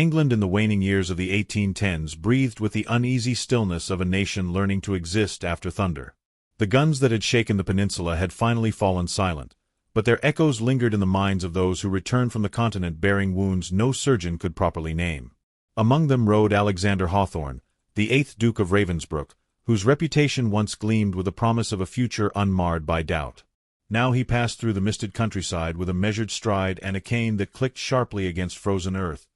England in the waning years of the 1810s breathed with the uneasy stillness of a nation learning to exist after thunder. The guns that had shaken the peninsula had finally fallen silent, but their echoes lingered in the minds of those who returned from the continent bearing wounds no surgeon could properly name. Among them rode Alexander Hawthorne, the 8th Duke of Ravensbrück, whose reputation once gleamed with the promise of a future unmarred by doubt. Now he passed through the misted countryside with a measured stride and a cane that clicked sharply against frozen earth,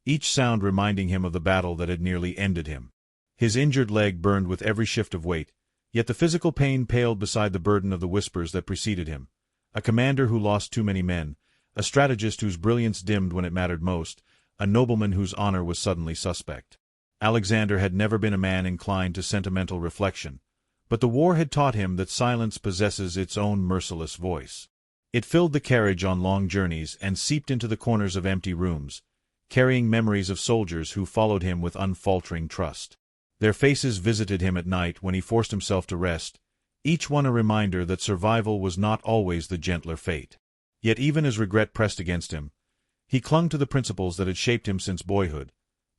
each sound reminding him of the battle that had nearly ended him. His injured leg burned with every shift of weight, yet the physical pain paled beside the burden of the whispers that preceded him. A commander who lost too many men, a strategist whose brilliance dimmed when it mattered most, a nobleman whose honor was suddenly suspect. Alexander had never been a man inclined to sentimental reflection, but the war had taught him that silence possesses its own merciless voice. It filled the carriage on long journeys and seeped into the corners of empty rooms, carrying memories of soldiers who followed him with unfaltering trust. Their faces visited him at night when he forced himself to rest, each one a reminder that survival was not always the gentler fate. Yet even as regret pressed against him, he clung to the principles that had shaped him since boyhood: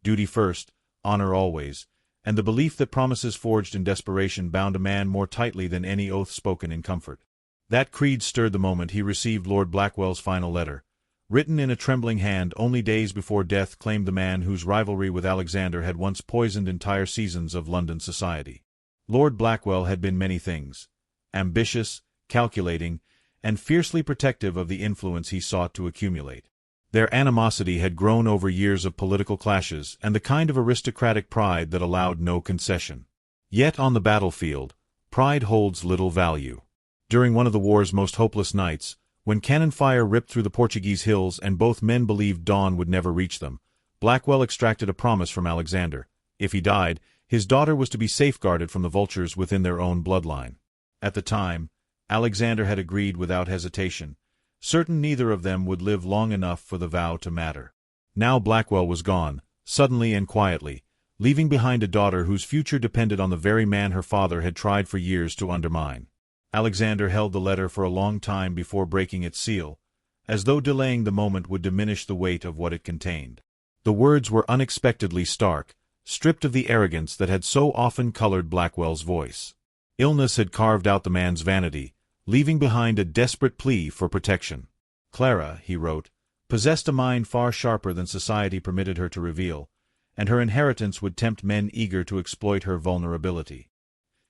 duty first, honor always, and the belief that promises forged in desperation bound a man more tightly than any oath spoken in comfort. That creed stirred the moment he received Lord Blackwell's final letter, written in a trembling hand only days before death claimed the man whose rivalry with Alexander had once poisoned entire seasons of London society. Lord Blackwell had been many things: ambitious, calculating, and fiercely protective of the influence he sought to accumulate. Their animosity had grown over years of political clashes and the kind of aristocratic pride that allowed no concession. Yet on the battlefield, pride holds little value. During one of the war's most hopeless nights, when cannon fire ripped through the Portuguese hills and both men believed dawn would never reach them, Blackwell extracted a promise from Alexander. If he died, his daughter was to be safeguarded from the vultures within their own bloodline. At the time, Alexander had agreed without hesitation, certain neither of them would live long enough for the vow to matter. Now Blackwell was gone, suddenly and quietly, leaving behind a daughter whose future depended on the very man her father had tried for years to undermine. Alexander held the letter for a long time before breaking its seal, as though delaying the moment would diminish the weight of what it contained. The words were unexpectedly stark, stripped of the arrogance that had so often colored Blackwell's voice. Illness had carved out the man's vanity, leaving behind a desperate plea for protection. Clara, he wrote, possessed a mind far sharper than society permitted her to reveal, and her inheritance would tempt men eager to exploit her vulnerability.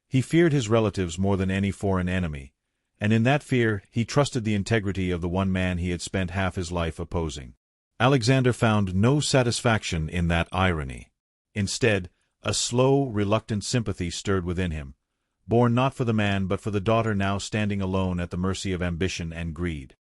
He feared his relatives more than any foreign enemy, and in that fear he trusted the integrity of the one man he had spent half his life opposing. Alexander found no satisfaction in that irony. Instead, a slow, reluctant sympathy stirred within him, born not for the man but for the daughter now standing alone at the mercy of ambition and greed.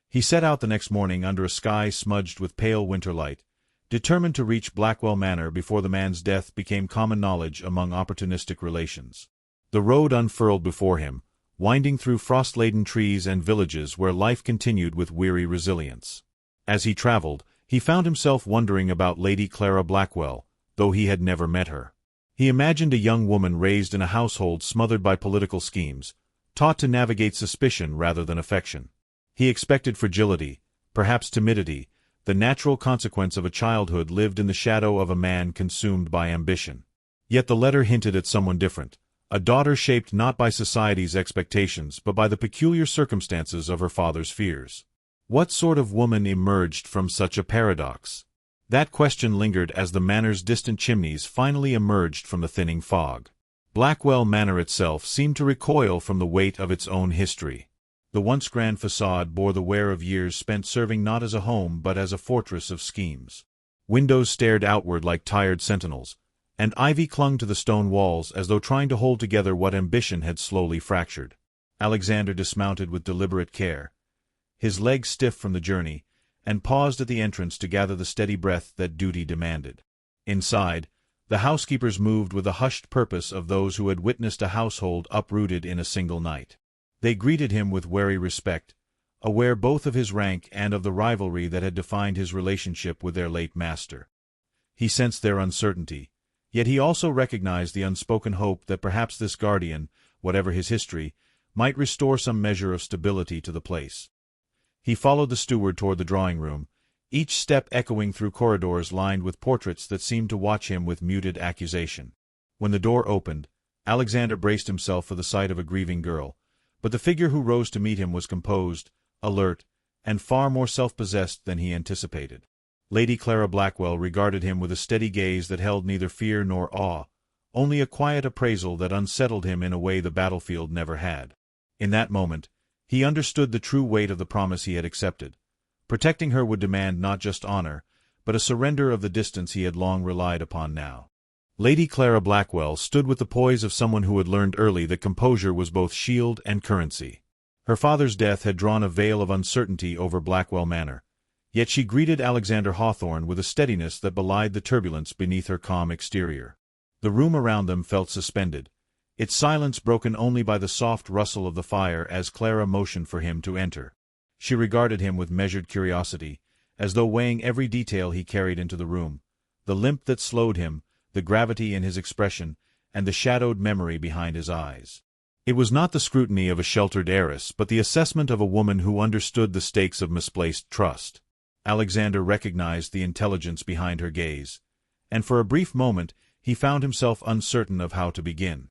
He set out the next morning under a sky smudged with pale winter light, determined to reach Blackwell Manor before the man's death became common knowledge among opportunistic relations. The road unfurled before him, winding through frost-laden trees and villages where life continued with weary resilience. As he traveled, he found himself wondering about Lady Clara Blackwell, though he had never met her. He imagined a young woman raised in a household smothered by political schemes, taught to navigate suspicion rather than affection. He expected fragility, perhaps timidity, the natural consequence of a childhood lived in the shadow of a man consumed by ambition. Yet the letter hinted at someone different, a daughter shaped not by society's expectations but by the peculiar circumstances of her father's fears. What sort of woman emerged from such a paradox? That question lingered as the manor's distant chimneys finally emerged from the thinning fog. Blackwell Manor itself seemed to recoil from the weight of its own history. The once grand facade bore the wear of years spent serving not as a home but as a fortress of schemes. Windows stared outward like tired sentinels, and ivy clung to the stone walls as though trying to hold together what ambition had slowly fractured. Alexander dismounted with deliberate care, his legs stiff from the journey, and paused at the entrance to gather the steady breath that duty demanded. Inside, the housekeepers moved with the hushed purpose of those who had witnessed a household uprooted in a single night. They greeted him with wary respect, aware both of his rank and of the rivalry that had defined his relationship with their late master. He sensed their uncertainty, yet he also recognized the unspoken hope that perhaps this guardian, whatever his history, might restore some measure of stability to the place. He followed the steward toward the drawing-room, each step echoing through corridors lined with portraits that seemed to watch him with muted accusation. When the door opened, Alexander braced himself for the sight of a grieving girl, but the figure who rose to meet him was composed, alert, and far more self-possessed than he anticipated. Lady Clara Blackwell regarded him with a steady gaze that held neither fear nor awe, only a quiet appraisal that unsettled him in a way the battlefield never had. In that moment, he understood the true weight of the promise he had accepted. Protecting her would demand not just honor, but a surrender of the distance he had long relied upon now. Lady Clara Blackwell stood with the poise of someone who had learned early that composure was both shield and currency. Her father's death had drawn a veil of uncertainty over Blackwell Manor, yet she greeted Alexander Hawthorne with a steadiness that belied the turbulence beneath her calm exterior. The room around them felt suspended, its silence broken only by the soft rustle of the fire as Clara motioned for him to enter. She regarded him with measured curiosity, as though weighing every detail he carried into the room, the limp that slowed him, the gravity in his expression, and the shadowed memory behind his eyes. It was not the scrutiny of a sheltered heiress, but the assessment of a woman who understood the stakes of misplaced trust. Alexander recognized the intelligence behind her gaze, and for a brief moment he found himself uncertain of how to begin.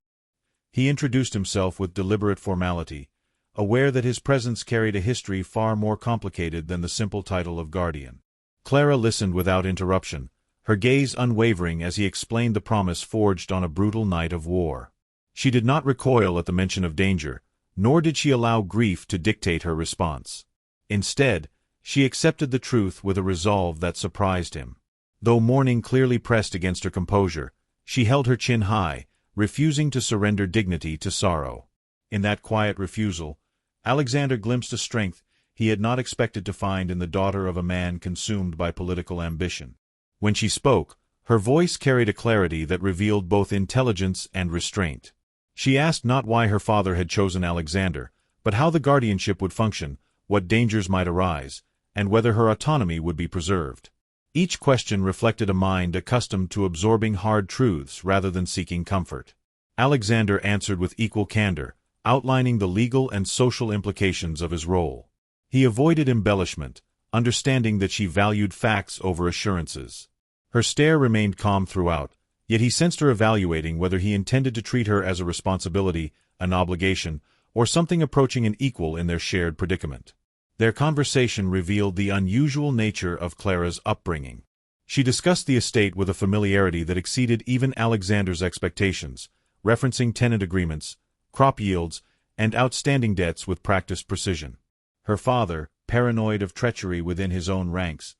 He introduced himself with deliberate formality, aware that his presence carried a history far more complicated than the simple title of guardian. Clara listened without interruption, her gaze unwavering as he explained the promise forged on a brutal night of war. She did not recoil at the mention of danger, nor did she allow grief to dictate her response. Instead, she accepted the truth with a resolve that surprised him. Though mourning clearly pressed against her composure, she held her chin high, refusing to surrender dignity to sorrow. In that quiet refusal, Alexander glimpsed a strength he had not expected to find in the daughter of a man consumed by political ambition. When she spoke, her voice carried a clarity that revealed both intelligence and restraint. She asked not why her father had chosen Alexander, but how the guardianship would function, what dangers might arise, and whether her autonomy would be preserved. Each question reflected a mind accustomed to absorbing hard truths rather than seeking comfort. Alexander answered with equal candor, outlining the legal and social implications of his role. He avoided embellishment, understanding that she valued facts over assurances. Her stare remained calm throughout, yet he sensed her evaluating whether he intended to treat her as a responsibility, an obligation, or something approaching an equal in their shared predicament. Their conversation revealed the unusual nature of Clara's upbringing. She discussed the estate with a familiarity that exceeded even Alexander's expectations, referencing tenant agreements, crop yields, and outstanding debts with practiced precision. Her father, paranoid of treachery within his own ranks,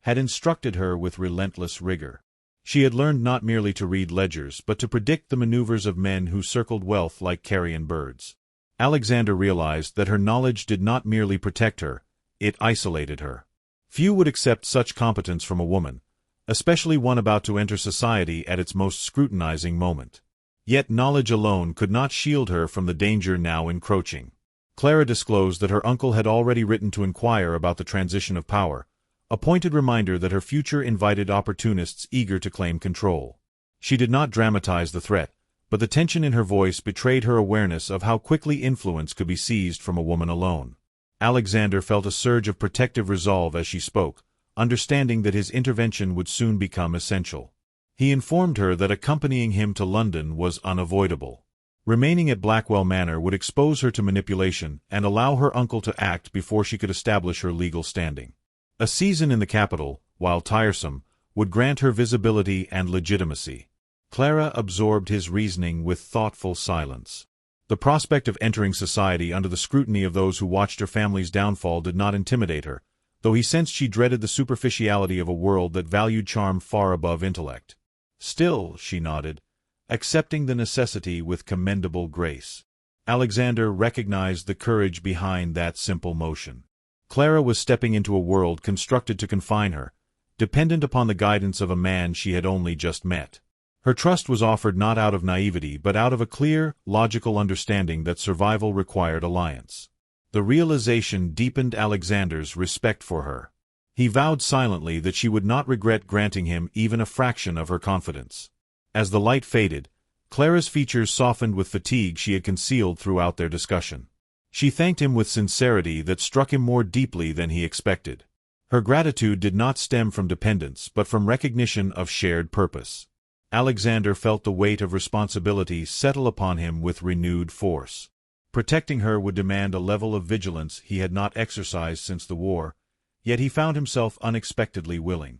had instructed her with relentless rigor. She had learned not merely to read ledgers but to predict the maneuvers of men who circled wealth like carrion birds. Alexander realized that her knowledge did not merely protect her, it isolated her. Few would accept such competence from a woman, especially one about to enter society at its most scrutinizing moment. Yet knowledge alone could not shield her from the danger now encroaching. Clara disclosed that her uncle had already written to inquire about the transition of power, a pointed reminder that her future invited opportunists eager to claim control. She did not dramatize the threat, but the tension in her voice betrayed her awareness of how quickly influence could be seized from a woman alone. Alexander felt a surge of protective resolve as she spoke, understanding that his intervention would soon become essential. He informed her that accompanying him to London was unavoidable. Remaining at Blackwell Manor would expose her to manipulation and allow her uncle to act before she could establish her legal standing. A season in the capital, while tiresome, would grant her visibility and legitimacy. Clara absorbed his reasoning with thoughtful silence. The prospect of entering society under the scrutiny of those who watched her family's downfall did not intimidate her, though he sensed she dreaded the superficiality of a world that valued charm far above intellect. Still, she nodded, accepting the necessity with commendable grace. Alexander recognized the courage behind that simple motion. Clara was stepping into a world constructed to confine her, dependent upon the guidance of a man she had only just met. Her trust was offered not out of naivety but out of a clear, logical understanding that survival required alliance. The realization deepened Alexander's respect for her. He vowed silently that she would not regret granting him even a fraction of her confidence. As the light faded, Clara's features softened with fatigue she had concealed throughout their discussion. She thanked him with sincerity that struck him more deeply than he expected. Her gratitude did not stem from dependence but from recognition of shared purpose. Alexander felt the weight of responsibility settle upon him with renewed force. Protecting her would demand a level of vigilance he had not exercised since the war, yet he found himself unexpectedly willing.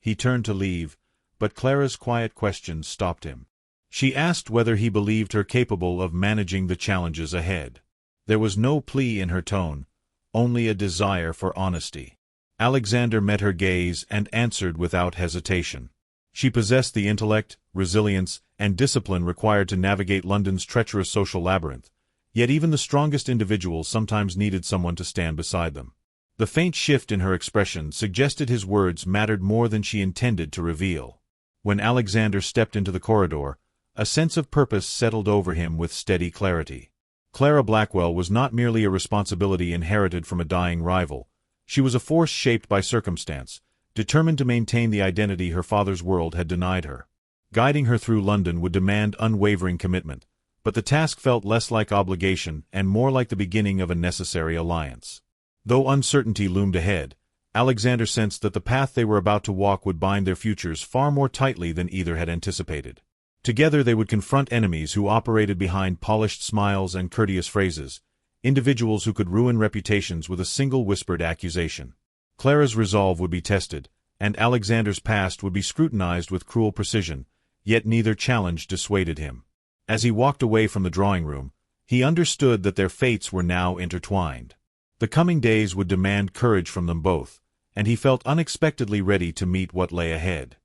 He turned to leave, but Clara's quiet questions stopped him. She asked whether he believed her capable of managing the challenges ahead. There was no plea in her tone, only a desire for honesty. Alexander met her gaze and answered without hesitation. She possessed the intellect, resilience, and discipline required to navigate London's treacherous social labyrinth, yet even the strongest individuals sometimes needed someone to stand beside them. The faint shift in her expression suggested his words mattered more than she intended to reveal. When Alexander stepped into the corridor, a sense of purpose settled over him with steady clarity. Clara Blackwell was not merely a responsibility inherited from a dying rival. She was a force shaped by circumstance, determined to maintain the identity her father's world had denied her. Guiding her through London would demand unwavering commitment, but the task felt less like obligation and more like the beginning of a necessary alliance. Though uncertainty loomed ahead, Alexander sensed that the path they were about to walk would bind their futures far more tightly than either had anticipated. Together they would confront enemies who operated behind polished smiles and courteous phrases, individuals who could ruin reputations with a single whispered accusation. Clara's resolve would be tested, and Alexander's past would be scrutinized with cruel precision, yet neither challenge dissuaded him. As he walked away from the drawing room, he understood that their fates were now intertwined. The coming days would demand courage from them both, and he felt unexpectedly ready to meet what lay ahead.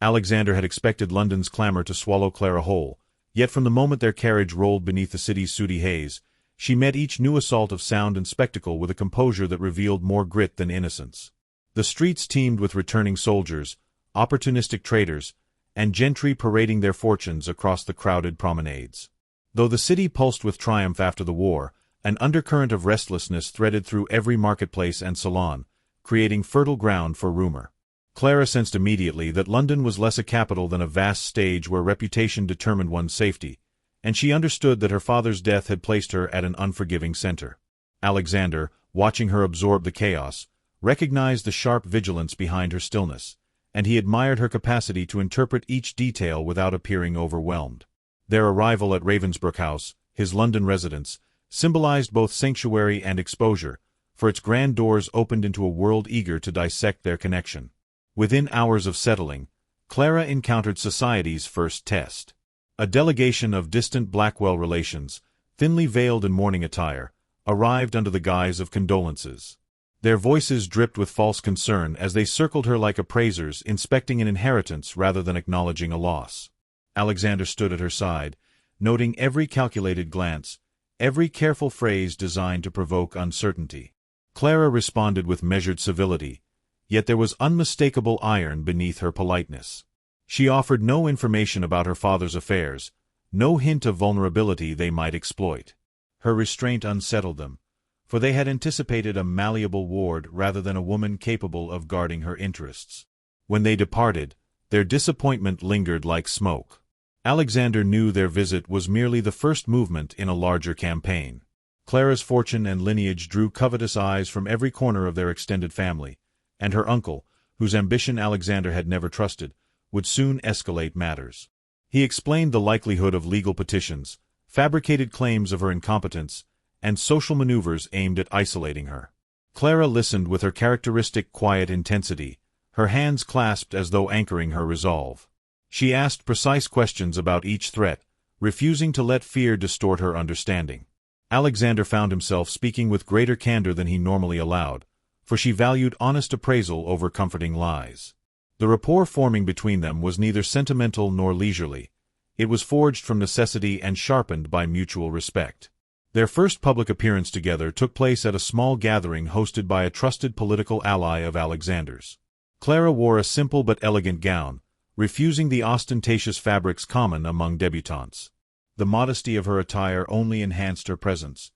Alexander had expected London's clamor to swallow Clara whole, yet from the moment their carriage rolled beneath the city's sooty haze, she met each new assault of sound and spectacle with a composure that revealed more grit than innocence. The streets teemed with returning soldiers, opportunistic traders, and gentry parading their fortunes across the crowded promenades. Though the city pulsed with triumph after the war, an undercurrent of restlessness threaded through every marketplace and salon, creating fertile ground for rumor. Clara sensed immediately that London was less a capital than a vast stage where reputation determined one's safety, and she understood that her father's death had placed her at an unforgiving center. Alexander, watching her absorb the chaos, recognized the sharp vigilance behind her stillness, and he admired her capacity to interpret each detail without appearing overwhelmed. Their arrival at Ravensbrück House, his London residence, symbolized both sanctuary and exposure, for its grand doors opened into a world eager to dissect their connection. Within hours of settling, Clara encountered society's first test. A delegation of distant Blackwell relations, thinly veiled in mourning attire, arrived under the guise of condolences. Their voices dripped with false concern as they circled her like appraisers inspecting an inheritance rather than acknowledging a loss. Alexander stood at her side, noting every calculated glance, every careful phrase designed to provoke uncertainty. Clara responded with measured civility, yet there was unmistakable iron beneath her politeness. She offered no information about her father's affairs, no hint of vulnerability they might exploit. Her restraint unsettled them, for they had anticipated a malleable ward rather than a woman capable of guarding her interests. When they departed, their disappointment lingered like smoke. Alexander knew their visit was merely the first movement in a larger campaign. Clara's fortune and lineage drew covetous eyes from every corner of their extended family, and her uncle, whose ambition Alexander had never trusted, would soon escalate matters. He explained the likelihood of legal petitions, fabricated claims of her incompetence, and social maneuvers aimed at isolating her. Clara listened with her characteristic quiet intensity, her hands clasped as though anchoring her resolve. She asked precise questions about each threat, refusing to let fear distort her understanding. Alexander found himself speaking with greater candor than he normally allowed, for she valued honest appraisal over comforting lies. The rapport forming between them was neither sentimental nor leisurely. It was forged from necessity and sharpened by mutual respect. Their first public appearance together took place at a small gathering hosted by a trusted political ally of Alexander's. Clara wore a simple but elegant gown, refusing the ostentatious fabrics common among débutantes. The modesty of her attire only enhanced her presence,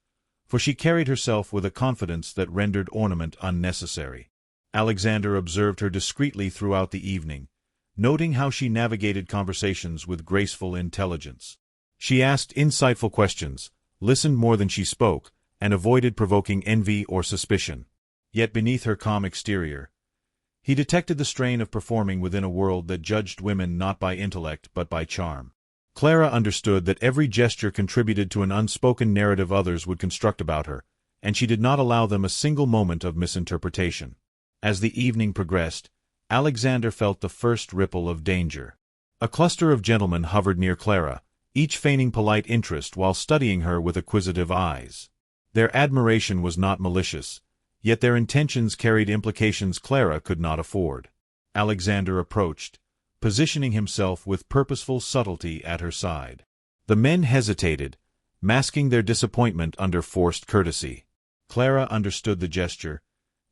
for she carried herself with a confidence that rendered ornament unnecessary. Alexander observed her discreetly throughout the evening, noting how she navigated conversations with graceful intelligence. She asked insightful questions, listened more than she spoke, and avoided provoking envy or suspicion. Yet beneath her calm exterior, he detected the strain of performing within a world that judged women not by intellect but by charm. Clara understood that every gesture contributed to an unspoken narrative others would construct about her, and she did not allow them a single moment of misinterpretation. As the evening progressed, Alexander felt the first ripple of danger. A cluster of gentlemen hovered near Clara, each feigning polite interest while studying her with acquisitive eyes. Their admiration was not malicious, yet their intentions carried implications Clara could not afford. Alexander approached, positioning himself with purposeful subtlety at her side. The men hesitated, masking their disappointment under forced courtesy. Clara understood the gesture,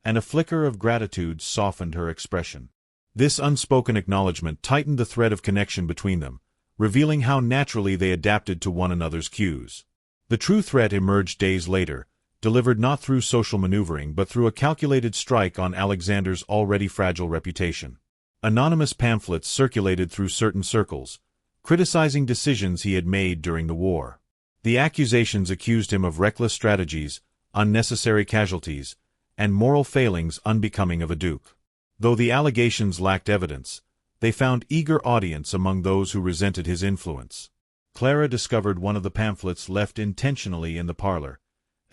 and a flicker of gratitude softened her expression. This unspoken acknowledgment tightened the thread of connection between them, revealing how naturally they adapted to one another's cues. The true threat emerged days later, delivered not through social maneuvering but through a calculated strike on Alexander's already fragile reputation. Anonymous pamphlets circulated through certain circles, criticizing decisions he had made during the war. The accusations accused him of reckless strategies, unnecessary casualties, and moral failings unbecoming of a duke. Though the allegations lacked evidence, they found eager audience among those who resented his influence. Clara discovered one of the pamphlets left intentionally in the parlor,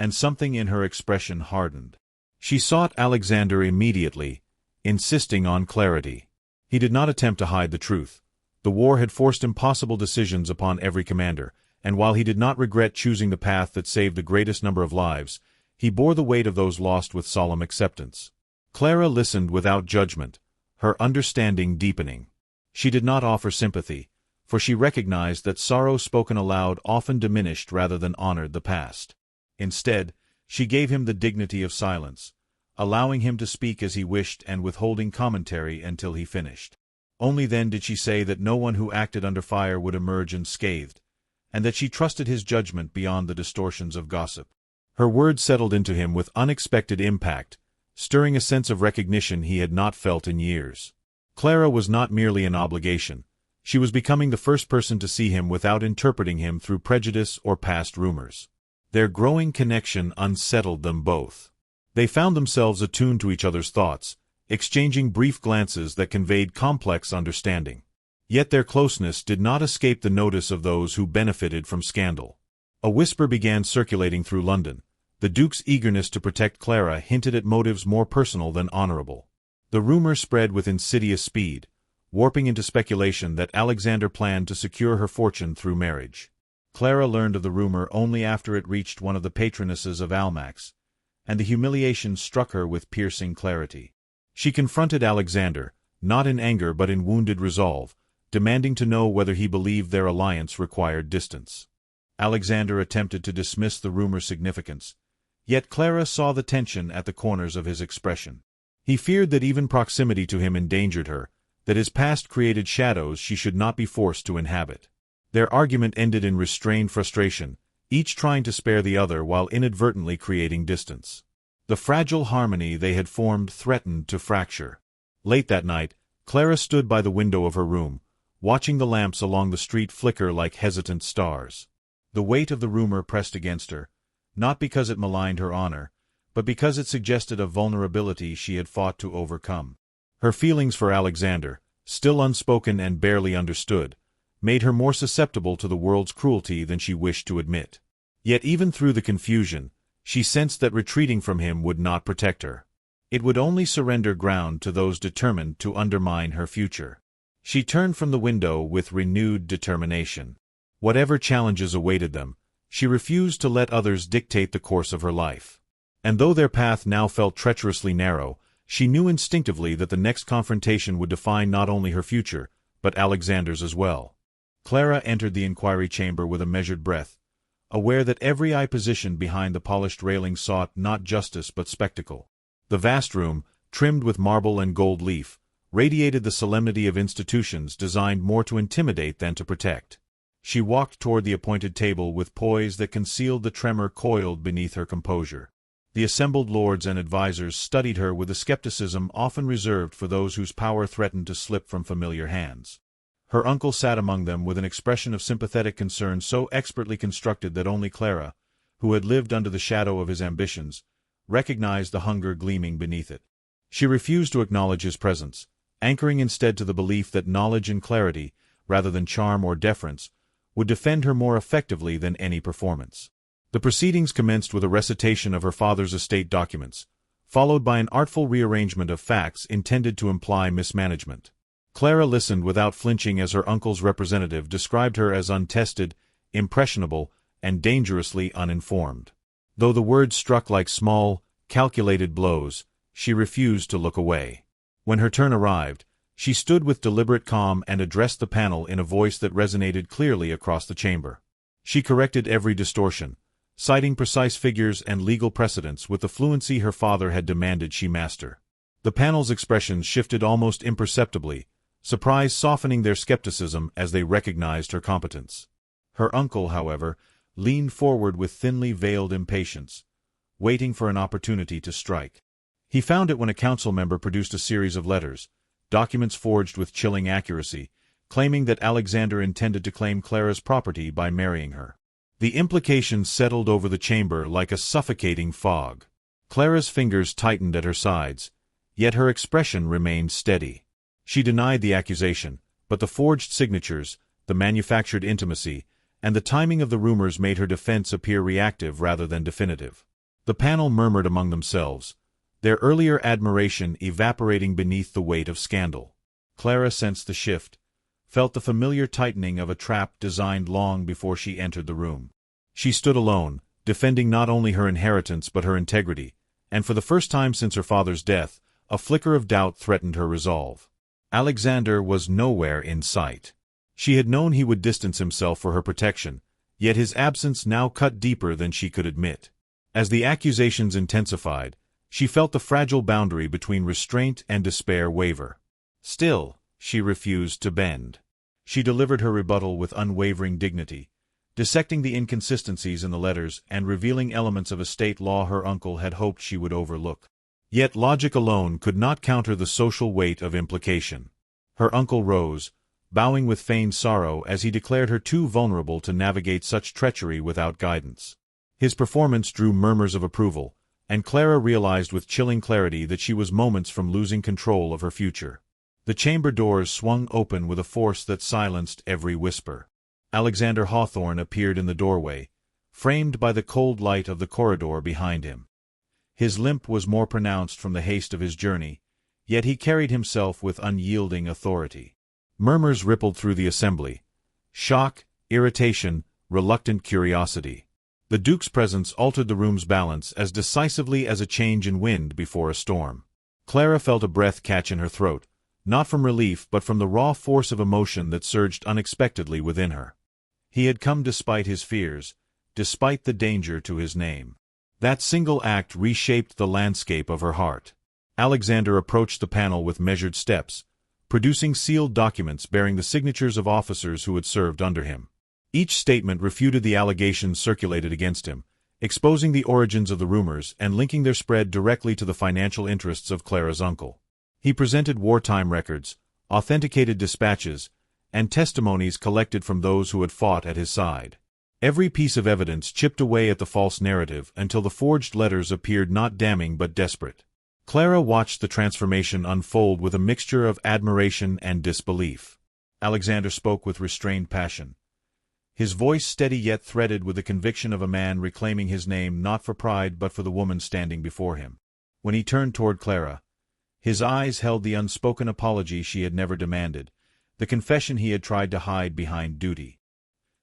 and something in her expression hardened. She sought Alexander immediately, insisting on clarity. He did not attempt to hide the truth. The war had forced impossible decisions upon every commander, and while he did not regret choosing the path that saved the greatest number of lives, he bore the weight of those lost with solemn acceptance. Clara listened without judgment, her understanding deepening. She did not offer sympathy, for she recognized that sorrow spoken aloud often diminished rather than honored the past. Instead, she gave him the dignity of silence, allowing him to speak as he wished and withholding commentary until he finished. Only then did she say that no one who acted under fire would emerge unscathed, and that she trusted his judgment beyond the distortions of gossip. Her words settled into him with unexpected impact, stirring a sense of recognition he had not felt in years. Clara was not merely an obligation. She was becoming the first person to see him without interpreting him through prejudice or past rumors. Their growing connection unsettled them both. They found themselves attuned to each other's thoughts, exchanging brief glances that conveyed complex understanding. Yet their closeness did not escape the notice of those who benefited from scandal. A whisper began circulating through London. The Duke's eagerness to protect Clara hinted at motives more personal than honorable. The rumor spread with insidious speed, warping into speculation that Alexander planned to secure her fortune through marriage. Clara learned of the rumor only after it reached one of the patronesses of Almack's, and the humiliation struck her with piercing clarity. She confronted Alexander, not in anger but in wounded resolve, demanding to know whether he believed their alliance required distance. Alexander attempted to dismiss the rumor's significance, yet Clara saw the tension at the corners of his expression. He feared that even proximity to him endangered her, that his past created shadows she should not be forced to inhabit. Their argument ended in restrained frustration, each trying to spare the other while inadvertently creating distance. The fragile harmony they had formed threatened to fracture. Late that night, Clara stood by the window of her room, watching the lamps along the street flicker like hesitant stars. The weight of the rumor pressed against her, not because it maligned her honor, but because it suggested a vulnerability she had fought to overcome. Her feelings for Alexander, still unspoken and barely understood, made her more susceptible to the world's cruelty than she wished to admit. Yet even through the confusion, she sensed that retreating from him would not protect her. It would only surrender ground to those determined to undermine her future. She turned from the window with renewed determination. Whatever challenges awaited them, she refused to let others dictate the course of her life. And though their path now felt treacherously narrow, she knew instinctively that the next confrontation would define not only her future, but Alexander's as well. Clara entered the inquiry chamber with a measured breath, aware that every eye positioned behind the polished railing sought not justice but spectacle. The vast room, trimmed with marble and gold leaf, radiated the solemnity of institutions designed more to intimidate than to protect. She walked toward the appointed table with poise that concealed the tremor coiled beneath her composure. The assembled lords and advisers studied her with a skepticism often reserved for those whose power threatened to slip from familiar hands. Her uncle sat among them with an expression of sympathetic concern so expertly constructed that only Clara, who had lived under the shadow of his ambitions, recognized the hunger gleaming beneath it. She refused to acknowledge his presence, anchoring instead to the belief that knowledge and clarity, rather than charm or deference, would defend her more effectively than any performance. The proceedings commenced with a recitation of her father's estate documents, followed by an artful rearrangement of facts intended to imply mismanagement. Clara listened without flinching as her uncle's representative described her as untested, impressionable, and dangerously uninformed. Though the words struck like small, calculated blows, she refused to look away. When her turn arrived, she stood with deliberate calm and addressed the panel in a voice that resonated clearly across the chamber. She corrected every distortion, citing precise figures and legal precedents with the fluency her father had demanded she master. The panel's expressions shifted almost imperceptibly, surprise softening their skepticism as they recognized her competence. Her uncle, however, leaned forward with thinly veiled impatience, waiting for an opportunity to strike. He found it when a council member produced a series of letters, documents forged with chilling accuracy, claiming that Alexander intended to claim Clara's property by marrying her. The implications settled over the chamber like a suffocating fog. Clara's fingers tightened at her sides, yet her expression remained steady. She denied the accusation, but the forged signatures, the manufactured intimacy, and the timing of the rumors made her defense appear reactive rather than definitive. The panel murmured among themselves, their earlier admiration evaporating beneath the weight of scandal. Clara sensed the shift, felt the familiar tightening of a trap designed long before she entered the room. She stood alone, defending not only her inheritance but her integrity, and for the first time since her father's death, a flicker of doubt threatened her resolve. Alexander was nowhere in sight. She had known he would distance himself for her protection, yet his absence now cut deeper than she could admit. As the accusations intensified, she felt the fragile boundary between restraint and despair waver. Still, she refused to bend. She delivered her rebuttal with unwavering dignity, dissecting the inconsistencies in the letters and revealing elements of estate law her uncle had hoped she would overlook. Yet logic alone could not counter the social weight of implication. Her uncle rose, bowing with feigned sorrow as he declared her too vulnerable to navigate such treachery without guidance. His performance drew murmurs of approval, and Clara realized with chilling clarity that she was moments from losing control of her future. The chamber doors swung open with a force that silenced every whisper. Alexander Hawthorne appeared in the doorway, framed by the cold light of the corridor behind him. His limp was more pronounced from the haste of his journey, yet he carried himself with unyielding authority. Murmurs rippled through the assembly. Shock, irritation, reluctant curiosity. The Duke's presence altered the room's balance as decisively as a change in wind before a storm. Clara felt a breath catch in her throat, not from relief but from the raw force of emotion that surged unexpectedly within her. He had come despite his fears, despite the danger to his name. That single act reshaped the landscape of her heart. Alexander approached the panel with measured steps, producing sealed documents bearing the signatures of officers who had served under him. Each statement refuted the allegations circulated against him, exposing the origins of the rumors and linking their spread directly to the financial interests of Clara's uncle. He presented wartime records, authenticated dispatches, and testimonies collected from those who had fought at his side. Every piece of evidence chipped away at the false narrative until the forged letters appeared not damning but desperate. Clara watched the transformation unfold with a mixture of admiration and disbelief. Alexander spoke with restrained passion, his voice steady yet threaded with the conviction of a man reclaiming his name not for pride but for the woman standing before him. When he turned toward Clara, his eyes held the unspoken apology she had never demanded, the confession he had tried to hide behind duty.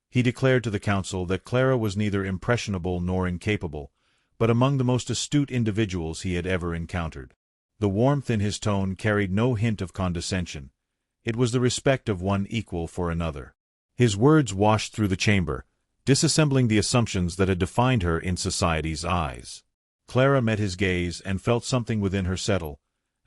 He declared to the council that Clara was neither impressionable nor incapable, but among the most astute individuals he had ever encountered. The warmth in his tone carried no hint of condescension. It was the respect of one equal for another. His words washed through the chamber, disassembling the assumptions that had defined her in society's eyes. Clara met his gaze and felt something within her settle,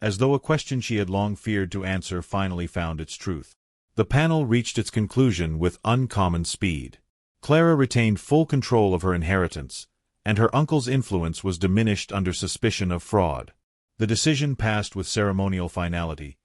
as though a question she had long feared to answer finally found its truth. The panel reached its conclusion with uncommon speed. Clara retained full control of her inheritance, and her uncle's influence was diminished under suspicion of fraud. The decision passed with ceremonial finality,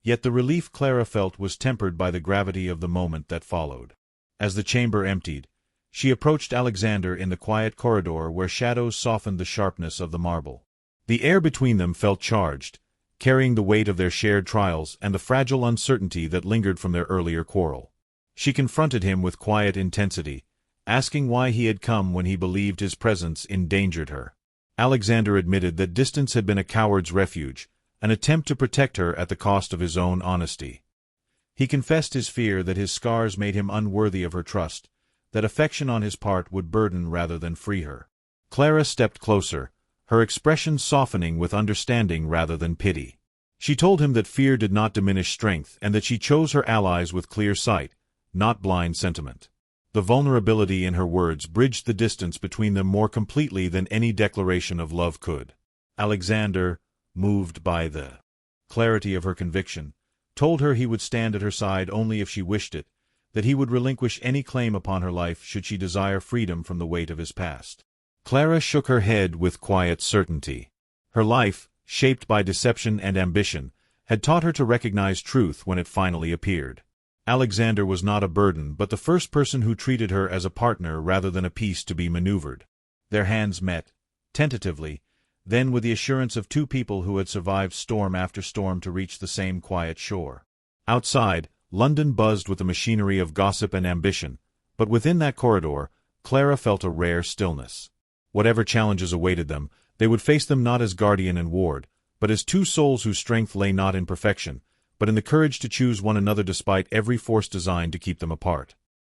yet the relief Clara felt was tempered by the gravity of the moment that followed. As the chamber emptied, she approached Alexander in the quiet corridor where shadows softened the sharpness of the marble. The air between them felt charged, carrying the weight of their shared trials and the fragile uncertainty that lingered from their earlier quarrel. She confronted him with quiet intensity, asking why he had come when he believed his presence endangered her. Alexander admitted that distance had been a coward's refuge, an attempt to protect her at the cost of his own honesty. He confessed his fear that his scars made him unworthy of her trust, that affection on his part would burden rather than free her. Clara stepped closer, her expression softening with understanding rather than pity. She told him that fear did not diminish strength and that she chose her allies with clear sight, not blind sentiment. The vulnerability in her words bridged the distance between them more completely than any declaration of love could. Alexander, moved by the clarity of her conviction, told her he would stand at her side only if she wished it, that he would relinquish any claim upon her life should she desire freedom from the weight of his past. Clara shook her head with quiet certainty. Her life, shaped by deception and ambition, had taught her to recognize truth when it finally appeared. Alexander was not a burden but the first person who treated her as a partner rather than a piece to be maneuvered. Their hands met, tentatively, then with the assurance of two people who had survived storm after storm to reach the same quiet shore. Outside, London buzzed with the machinery of gossip and ambition, but within that corridor, Clara felt a rare stillness. Whatever challenges awaited them, they would face them not as guardian and ward, but as two souls whose strength lay not in perfection, but in the courage to choose one another despite every force designed to keep them apart.